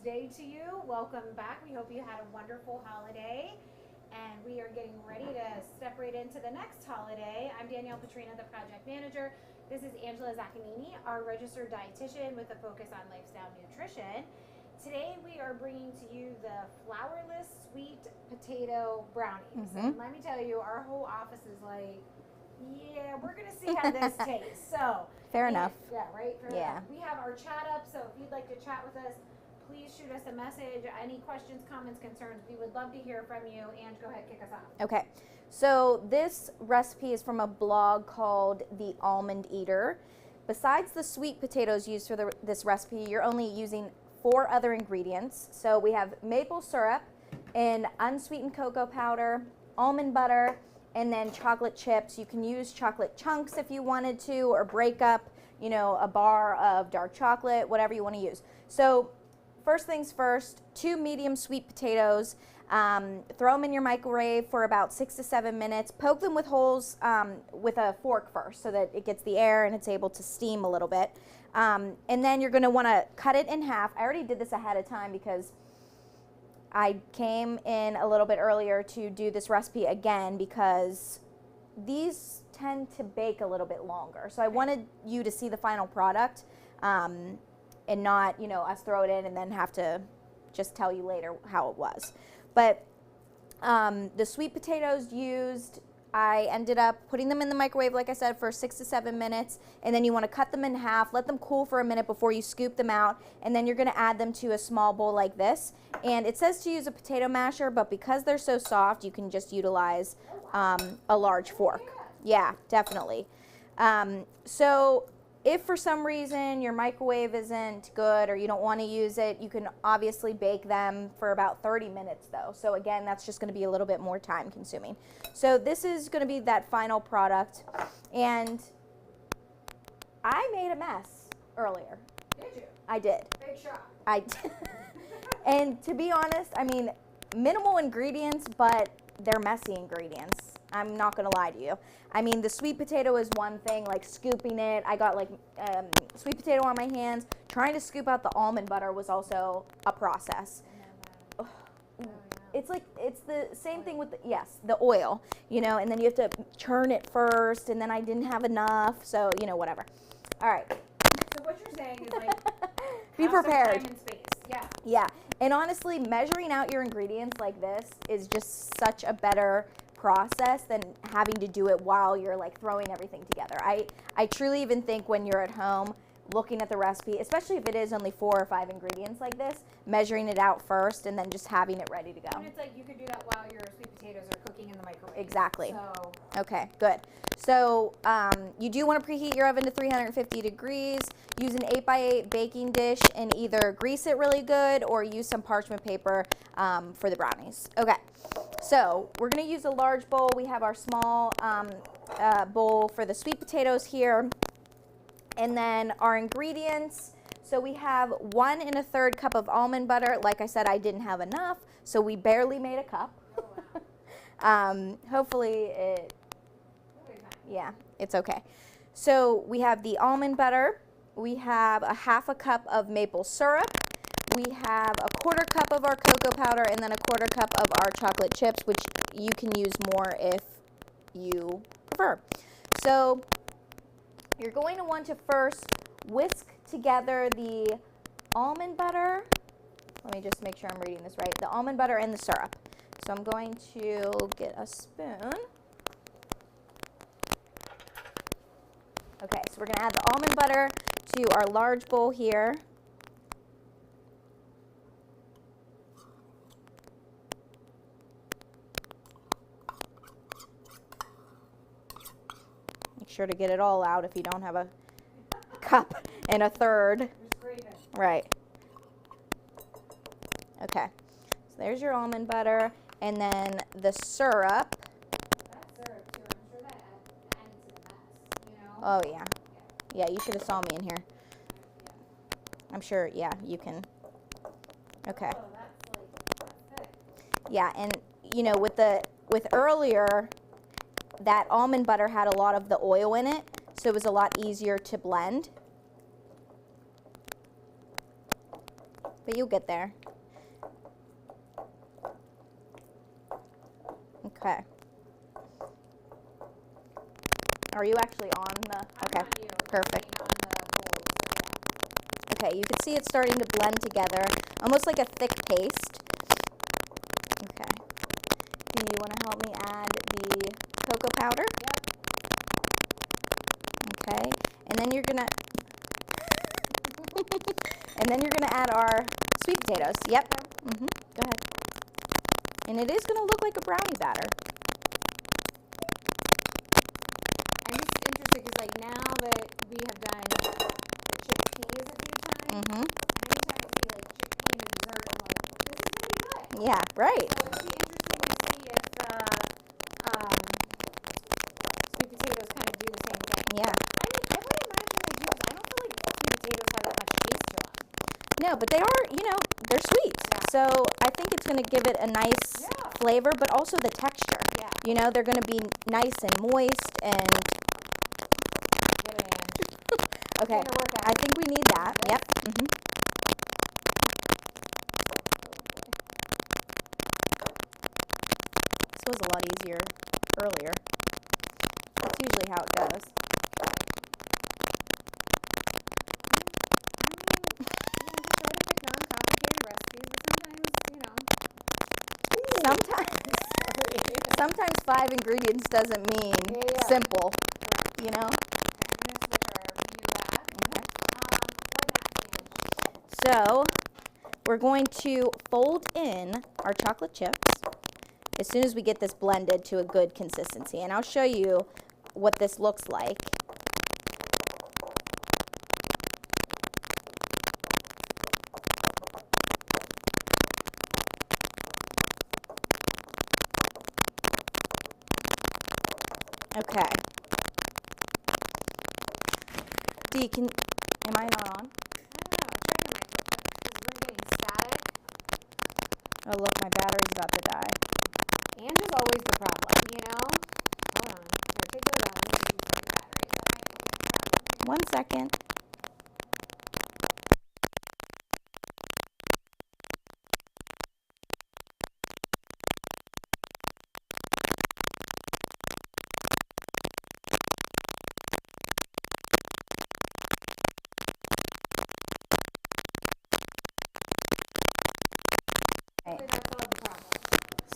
Day to you. Welcome back. We hope you had a wonderful holiday. And we are getting ready to step right into the next holiday. I'm Danielle Petrina, the project manager. This is Angela Zaccanini, our registered dietitian with a focus on lifestyle nutrition. Today we are bringing to you the flourless sweet potato brownies. And let me tell you, our whole office is like, yeah, we're going to see how this tastes. So Fair enough. Yeah, right? Fair Yeah. enough. We have our chat up, so if you'd like to chat with us, please shoot us a message. Any questions, comments, concerns, we would love to hear from you. And go ahead, kick us off. Okay, so this recipe is from a blog called The Almond Eater. Besides the sweet potatoes used for this recipe, you're only using 4 other ingredients. So we have maple syrup and unsweetened cocoa powder, almond butter, and then chocolate chips. You can use chocolate chunks if you wanted to, or break up, you know, a bar of dark chocolate, whatever you want to use. So first things first, 2 medium sweet potatoes. Throw them in your microwave for about 6 to 7 minutes. Poke them with holes with a fork first so that it gets the air and it's able to steam a little bit. And then you're going to want to cut it in half. I already did this ahead of time because I came in a little bit earlier to do this recipe again because these tend to bake a little bit longer. So I wanted you to see the final product and not, you know, us throw it in and then have to just tell you later how it was. But the sweet potatoes used, I ended up putting them in the microwave, like I said, for 6 to 7 minutes, and then you want to cut them in half, let them cool for a minute before you scoop them out, and then you're going to add them to a small bowl like this. And it says to use a potato masher, but because they're so soft, you can just utilize a large fork. Yeah, definitely. So if for some reason your microwave isn't good or you don't want to use it, you can obviously bake them for about 30 minutes though. So again, that's just going to be a little bit more time consuming. So this is going to be that final product. And I made a mess earlier. Did you? I did. Big shot. I did. And to be honest, I mean, minimal ingredients, but they're messy ingredients. I'm not going to lie to you. I mean, the sweet potato is one thing, like scooping it. I got like sweet potato on my hands. Trying to scoop out the almond butter was also a process. It's like, it's the same thing with, the oil, you know, and then you have to churn it first, and then I didn't have enough, so, you know, whatever. All right. So what you're saying is like, be prepared. Time and space. Yeah. Yeah, and honestly, measuring out your ingredients like this is just such a better process than having to do it while you're like throwing everything together. I truly even think when you're at home looking at the recipe, especially if it is only 4 or 5 ingredients like this, measuring it out first and then just having it ready to go. And it's like you could do that while your sweet potatoes are cooking in the microwave. Exactly. So. Okay, good. So you do want to preheat your oven to 350 degrees. Use an 8x8 baking dish and either grease it really good or use some parchment paper for the brownies. Okay, so we're going to use a large bowl. We have our small bowl for the sweet potatoes here. And then our ingredients, so we have 1 1/3 cup of almond butter. Like I said, I didn't have enough, so we barely made a cup. Oh, wow. Hopefully it's okay. So we have the almond butter. We have a 1/2 cup of maple syrup. We have a 1/4 cup of our cocoa powder and then a 1/4 cup of our chocolate chips, which you can use more if you prefer. So you're going to want to first whisk together the almond butter. Let me just make sure I'm reading this right. The almond butter and the syrup. So I'm going to get a spoon. Okay, so we're going to add the almond butter to our large bowl here. Make sure to get it all out if you don't have a cup and a 1/3. Right. Okay, so there's your almond butter, and then the syrup. That syrup too, I'm sure that added to the mess, you know? Oh yeah. Yeah, you should have saw me in here. I'm sure, yeah, you can. Okay. Oh, that's thick. Yeah, and you know, with earlier, that almond butter had a lot of the oil in it, so it was a lot easier to blend. but you'll get there. Okay. Are you actually on the? Okay, perfect. Okay, you can see it's starting to blend together, almost like a thick paste. Okay. Do you want to help me add the cocoa powder? Yep. Okay, and then you're gonna, add our sweet potatoes. Yep. Go ahead. And it is gonna look like a brownie batter. I'm just interested because, like, now that we have done chickpeas a few times, anytime I see like chickpea in a dessert, I'm like, this is gonna be good. Yeah, right. So it'd be interesting to see if the sweet potatoes kind of do the same thing. Yeah. I would imagine they do, 'cause I don't feel like sweet potatoes have that much taste to them. No, but they are, they're sweet. Yeah. So I think it's going to give it a nice flavor, but also the texture. Yeah. They're going to be nice and moist and. Get it in. Okay. Gonna work out. I think we need that. Yep. This was a lot easier earlier. That's usually how it goes. Sometimes 5 ingredients doesn't mean simple, So, we're going to fold in our chocolate chips as soon as we get this blended to a good consistency. And I'll show you what this looks like. Okay. Am I not on? Oh look, my battery's about to die. And is always the problem, Hold on. Here, take those out. I'm gonna use my batteries. 1 second.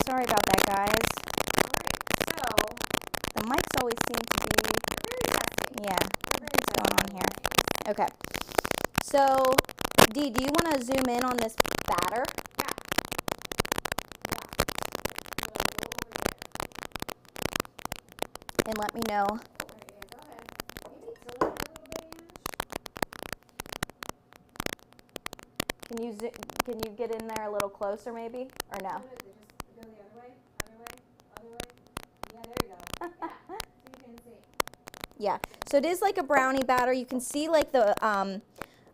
Sorry about that, guys. Alright, so The mics always seem to be, very testy. yeah, what's going on here? Okay, so, Dee, do you want to zoom in on this batter? Yeah. And let me know. Go ahead. Maybe tilt it a little bit, Can you get in there a little closer, maybe, or no? Just go the other way. Yeah, there you go. Yeah, so you can see. Yeah. So it is like a brownie batter. You can see like the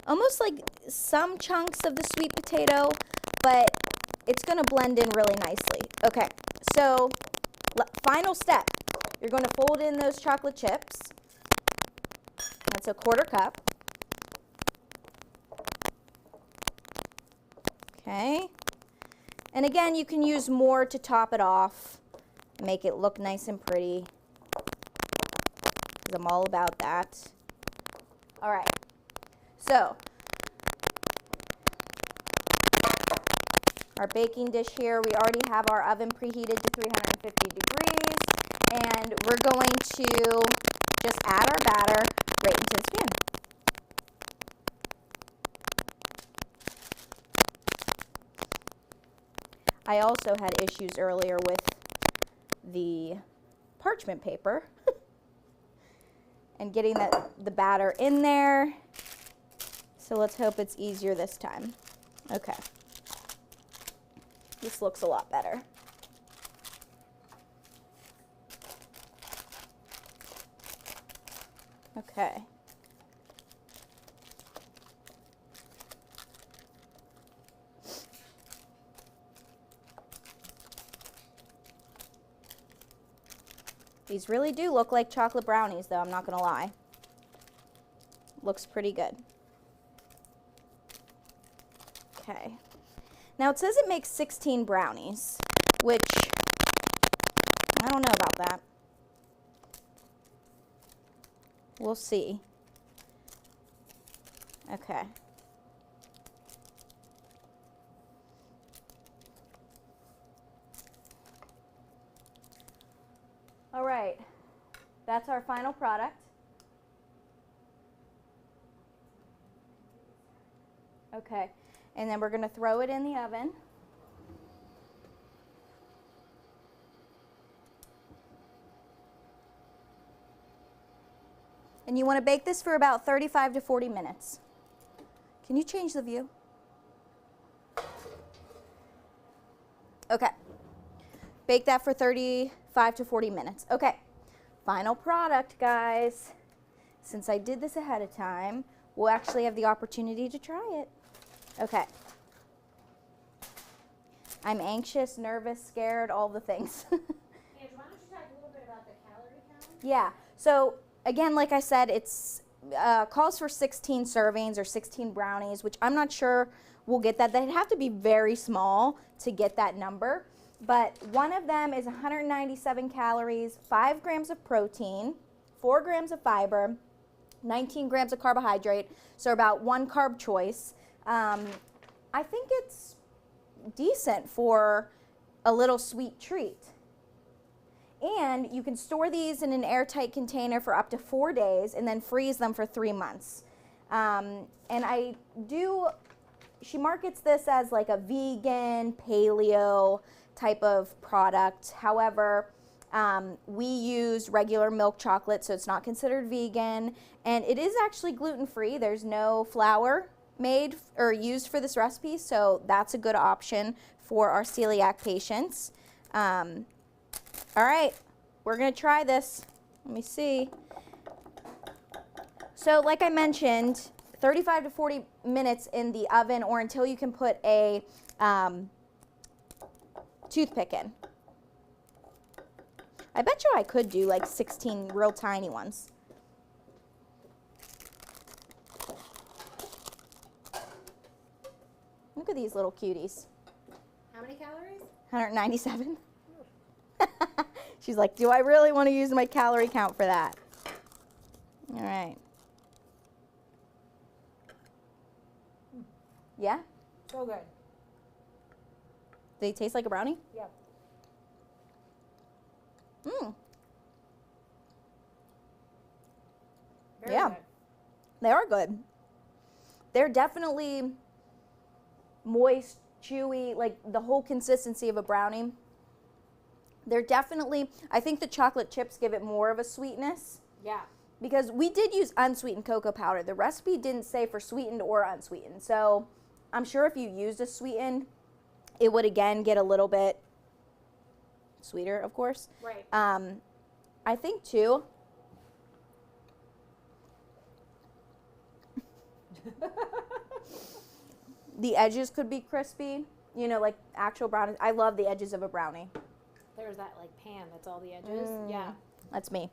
almost like some chunks of the sweet potato, but it's going to blend in really nicely. Okay. So final step. You're going to fold in those chocolate chips. That's a 1/4 cup. Okay. And again, you can use more to top it off, make it look nice and pretty, because I'm all about that. All right. So, our baking dish here, we already have our oven preheated to 350 degrees, and we're going to just add our batter right into the pan. I also had issues earlier with the parchment paper and getting the batter in there. So let's hope it's easier this time. Okay. This looks a lot better. Okay. These really do look like chocolate brownies, though, I'm not going to lie. Looks pretty good. Okay. Now it says it makes 16 brownies, which I don't know about that. We'll see. Okay. All right. That's our final product. Okay. And then we're going to throw it in the oven. And you want to bake this for about 35 to 40 minutes. Can you change the view? Okay. Bake that for 35 to 40 minutes. Okay. Final product, guys. Since I did this ahead of time, we'll actually have the opportunity to try it. Okay. I'm anxious, nervous, scared, all the things. Ange, why don't you talk a little bit about the calorie count? Yeah. So again, like I said, it's calls for 16 servings or 16 brownies, which I'm not sure we'll get that. They'd have to be very small to get that number. But one of them is 197 calories, 5 grams of protein, 4 grams of fiber, 19 grams of carbohydrate, so about 1 carb choice. I think it's decent for a little sweet treat. And you can store these in an airtight container for up to 4 days and then freeze them for 3 months. She markets this as like a vegan, paleo type of product. However, we use regular milk chocolate, so it's not considered vegan. And it is actually gluten-free. There's no flour made or used for this recipe, so that's a good option for our celiac patients. All right, we're gonna try this. Let me see. So like I mentioned, 35 to 40 minutes in the oven or until you can put a toothpick in. I bet you I could do like 16 real tiny ones. Look at these little cuties. How many calories? 197. She's like, do I really want to use my calorie count for that? All right. Yeah? So good. They taste like a brownie? Yep. Mmm. Very Yeah. good. They are good. They're definitely moist, chewy, like the whole consistency of a brownie. They're definitely, I think the chocolate chips give it more of a sweetness. Yeah. Because we did use unsweetened cocoa powder. The recipe didn't say for sweetened or unsweetened. So I'm sure if you used a sweetened, it would again get a little bit sweeter, of course. Right. I think too, the edges could be crispy, you know, like actual brownies. I love the edges of a brownie. There's that like pan that's all the edges. Yeah. That's me.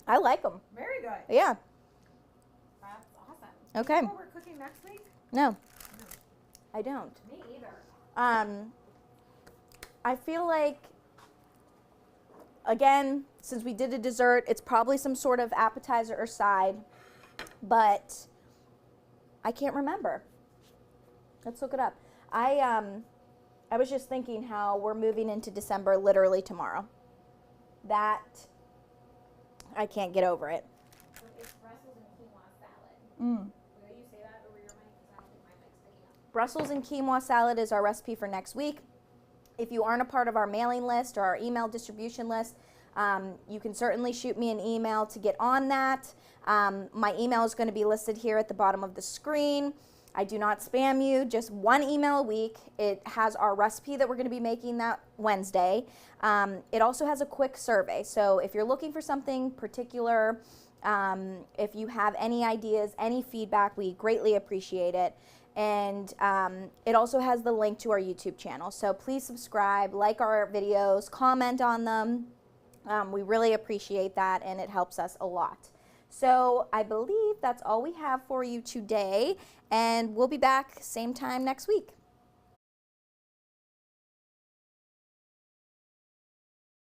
I like them. Very good. Yeah. That's awesome. Okay. You know what we're cooking next week? No, I don't. Me either. I feel like, again, since we did a dessert, it's probably some sort of appetizer or side, but I can't remember. Let's look it up. I was just thinking how we're moving into December literally tomorrow. That, I can't get over it. So it's Brussels and quinoa salad. Will you say that over your mic? Because I don't think my mic's picking up. Brussels and quinoa salad is our recipe for next week. If you aren't a part of our mailing list or our email distribution list, you can certainly shoot me an email to get on that. My email is going to be listed here at the bottom of the screen. I do not spam you, just 1 email a week. It has our recipe that we're going to be making that Wednesday. It also has a quick survey. So if you're looking for something particular, if you have any ideas, any feedback, we greatly appreciate it. And it also has the link to our YouTube channel. So please subscribe, like our videos, comment on them. We really appreciate that, and it helps us a lot. So I believe that's all we have for you today, and we'll be back same time next week.